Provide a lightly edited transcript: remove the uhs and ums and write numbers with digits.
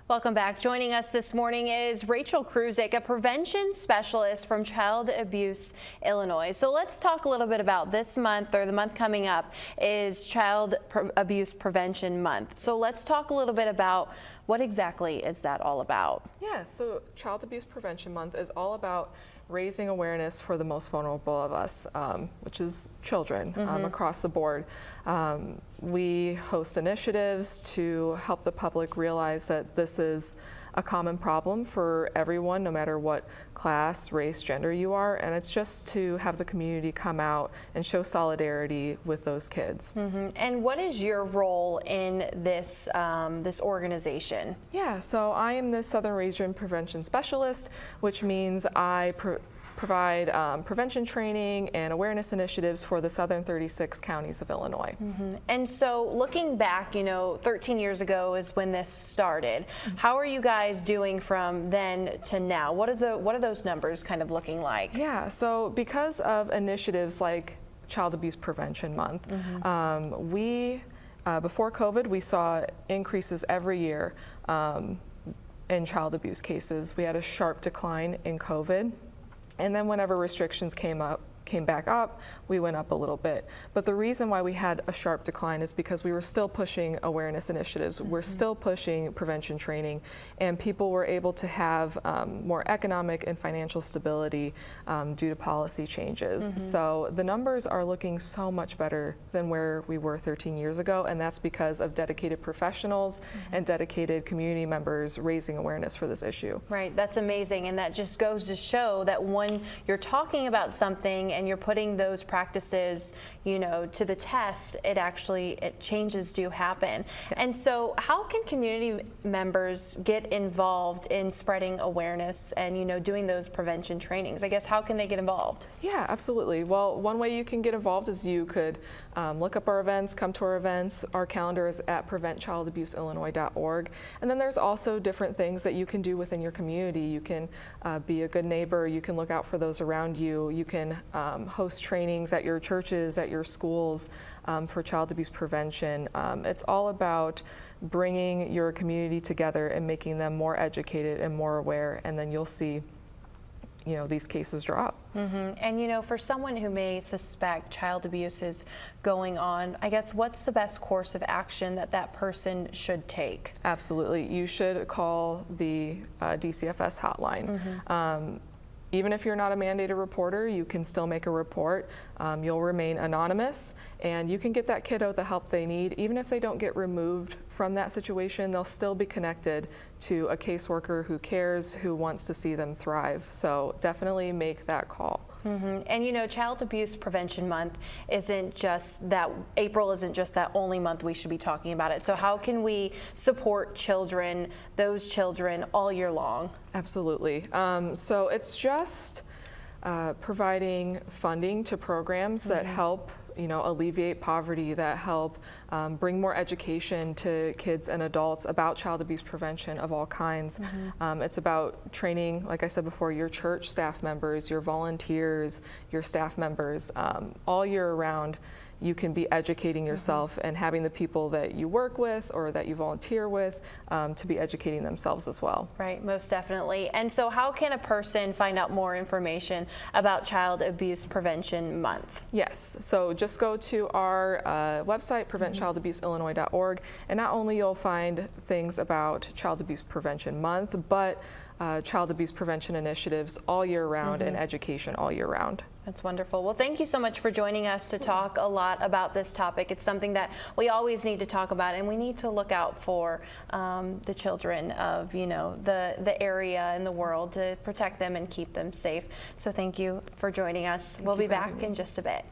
Welcome back. Joining us this morning is Rachel Chruszczk, a prevention specialist from Child Abuse Illinois. So let's talk a little bit about this month, or the month coming up is Child Abuse Prevention Month. So let's talk a little bit about what exactly is that all about? Yeah, so Child Abuse Prevention Month is all about raising awareness for the most vulnerable of us, which is children, across the board. We host initiatives to help the public realize that this is a common problem for everyone, no matter what class, race, gender you are, and it's just to have the community come out and show solidarity with those kids. And what is your role in this this organization? Yeah, so I am the Southern Region Prevention Specialist, which means I provide prevention training and awareness initiatives for the southern 36 counties of Illinois. And so looking back, 13 years ago is when this started. How are you guys doing from then to now? What are those numbers kind of looking like? Yeah, so because of initiatives like Child Abuse Prevention Month, before COVID, we saw increases every year in child abuse cases. We had a sharp decline in COVID. And then whenever restrictions came back up, we went up a little bit. But the reason why we had a sharp decline is because we were still pushing awareness initiatives. We're still pushing prevention training, and people were able to have more economic and financial stability due to policy changes. So the numbers are looking so much better than where we were 13 years ago, and that's because of dedicated professionals and dedicated community members raising awareness for this issue. Right, that's amazing, and that just goes to show that when you're talking about something and you're putting those practices, to the test, changes do happen. Yes. And so how can community members get involved in spreading awareness and, doing those prevention trainings? I guess, how can they get involved? Yeah, absolutely. Well, one way you can get involved is you could look up our events, come to our events. Our calendar is at preventchildabuseillinois.org. And then there's also different things that you can do within your community. You can be a good neighbor. You can look out for those around you. You can host trainings at your churches, at your schools for child abuse prevention. It's all about bringing your community together and making them more educated and more aware, and then you'll see these cases drop. And for someone who may suspect child abuse is going on, I guess, what's the best course of action that person should take? Absolutely. You should call the DCFS hotline. Even if you're not a mandated reporter, you can still make a report. You'll remain anonymous, and you can get that kiddo the help they need. Even if they don't get removed from that situation, they'll still be connected to a caseworker who cares, who wants to see them thrive. So definitely make that call. And Child Abuse Prevention Month isn't just that, April isn't just that only month we should be talking about it. So how can we support those children all year long? Absolutely. So it's just providing funding to programs that help alleviate poverty, that help bring more education to kids and adults about child abuse prevention of all kinds. It's about training, like I said before, your church staff members, your volunteers, your staff members. All year round, you can be educating yourself and having the people that you work with or that you volunteer with to be educating themselves as well. Right, most definitely. And so how can a person find out more information about Child Abuse Prevention Month? Yes, so just go to our website, preventchildabuseillinois.org, and not only you'll find things about Child Abuse Prevention Month, but child abuse prevention initiatives all year round and education all year round. That's wonderful. Well, thank you so much for joining us to talk a lot about this topic. It's something that we always need to talk about, and we need to look out for the children of the area and the world to protect them and keep them safe. So thank you for joining us. We'll be back in just a bit.